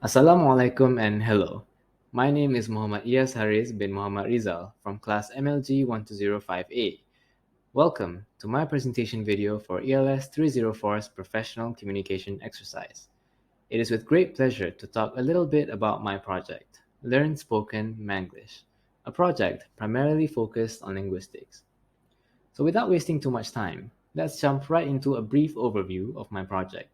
Assalamualaikum and hello. My name is Muhammad Iyas Haris bin Muhammad Rizal from class MLG 12058. Welcome to my presentation video for ELS 304's Professional Communication Exercise. It is with great pleasure to talk a little bit about my project, Learn Spoken Manglish, a project primarily focused on linguistics. So without wasting too much time, let's jump right into a brief overview of my project.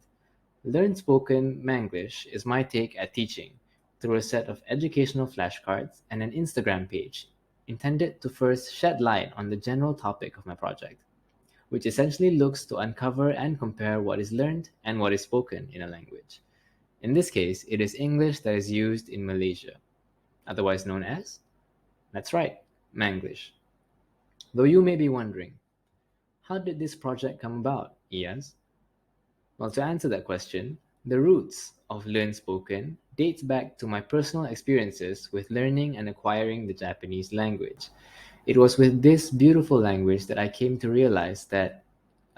Learn Spoken Manglish is my take at teaching through a set of educational flashcards and an Instagram page intended to first shed light on the general topic of my project, which essentially looks to uncover and compare what is learned and what is spoken in a language. In this case, it is English that is used in Malaysia, otherwise known as, that's right, Manglish. Though you may be wondering, how did this project come about, Iaz? Well, to answer that question, the roots of Learn Spoken dates back to my personal experiences with learning and acquiring the Japanese language. It was with this beautiful language that I came to realize that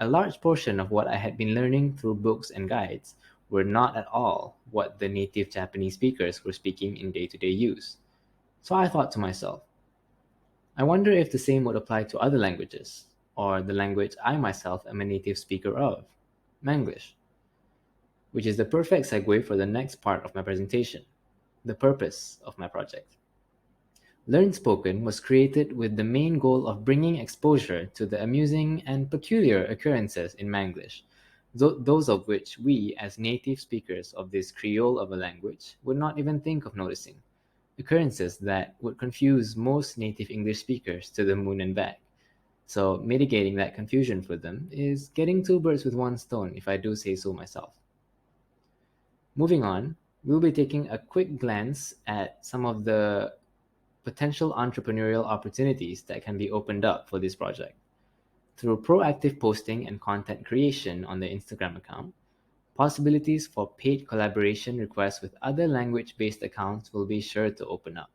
a large portion of what I had been learning through books and guides were not at all what the native Japanese speakers were speaking in day to day use. So I thought to myself, I wonder if the same would apply to other languages, or the language I myself am a native speaker of, Manglish, which is the perfect segue for the next part of my presentation, the purpose of my project. Learn Spoken was created with the main goal of bringing exposure to the amusing and peculiar occurrences in Manglish, those of which we, as native speakers of this Creole of a language, would not even think of noticing. Occurrences that would confuse most native English speakers to the moon and back. So, mitigating that confusion for them is getting two birds with one stone, if I do say so myself. Moving on, we'll be taking a quick glance at some of the potential entrepreneurial opportunities that can be opened up for this project. Through proactive posting and content creation on the Instagram account, possibilities for paid collaboration requests with other language-based accounts will be sure to open up.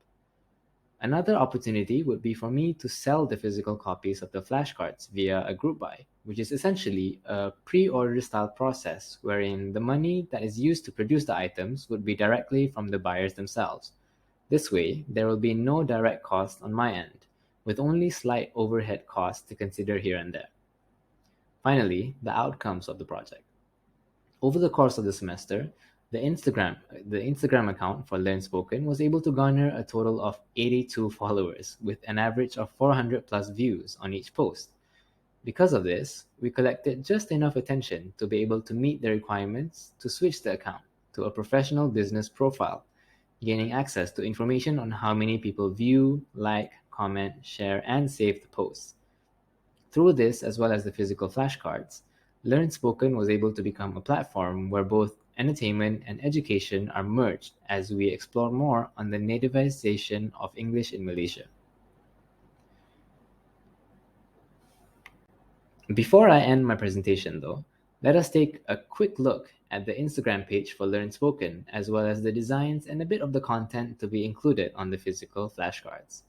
Another opportunity would be for me to sell the physical copies of the flashcards via a group buy, which is essentially a pre-order style process wherein the money that is used to produce the items would be directly from the buyers themselves. This way, there will be no direct cost on my end, with only slight overhead costs to consider here and there. Finally, the outcomes of the project. Over the course of the semester, the Instagram account for Learn Spoken was able to garner a total of 82 followers with an average of 400 plus views on each post. Because of this, we collected just enough attention to be able to meet the requirements to switch the account to a professional business profile, gaining access to information on how many people view, like, comment, share, and save the posts. Through this, as well as the physical flashcards, Learn Spoken was able to become a platform where both entertainment and education are merged as we explore more on the nativization of English in Malaysia. Before I end my presentation, though, let us take a quick look at the Instagram page for Learn Spoken, as well as the designs and a bit of the content to be included on the physical flashcards.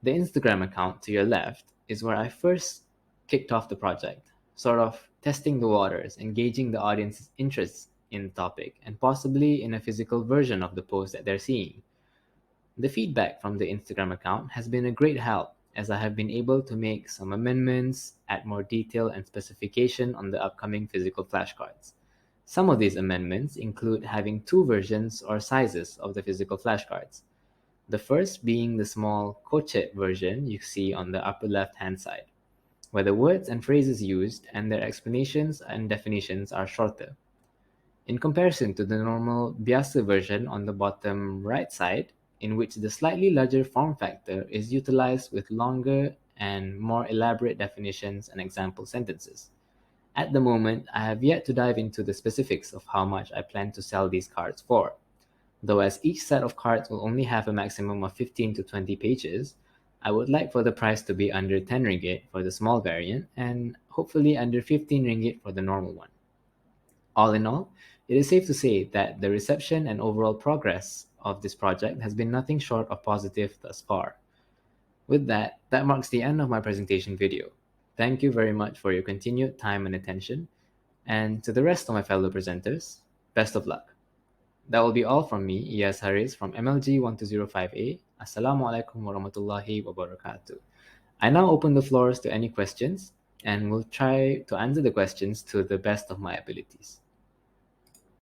The Instagram account to your left is where I first kicked off the project, sort of testing the waters, engaging the audience's interests in the topic, and possibly in a physical version of the post that they're seeing. The feedback from the Instagram account has been a great help as I have been able to make some amendments, add more detail and specification on the upcoming physical flashcards. Some of these amendments include having two versions or sizes of the physical flashcards. The first being the small crochet version you see on the upper left hand side, where the words and phrases used and their explanations and definitions are shorter. In comparison to the normal biasa version on the bottom right side, in which the slightly larger form factor is utilized with longer and more elaborate definitions and example sentences. At the moment, I have yet to dive into the specifics of how much I plan to sell these cards for. Though as each set of cards will only have a maximum of 15 to 20 pages, I would like for the price to be under 10 ringgit for the small variant and hopefully under 15 ringgit for the normal one. All in all, it is safe to say that the reception and overall progress of this project has been nothing short of positive thus far. With that, that marks the end of my presentation video. Thank you very much for your continued time and attention, and to the rest of my fellow presenters, best of luck. That will be all from me, Iyas Haris from MLG1205A. Assalamualaikum warahmatullahi wabarakatuh. I now open the floors to any questions and will try to answer the questions to the best of my abilities.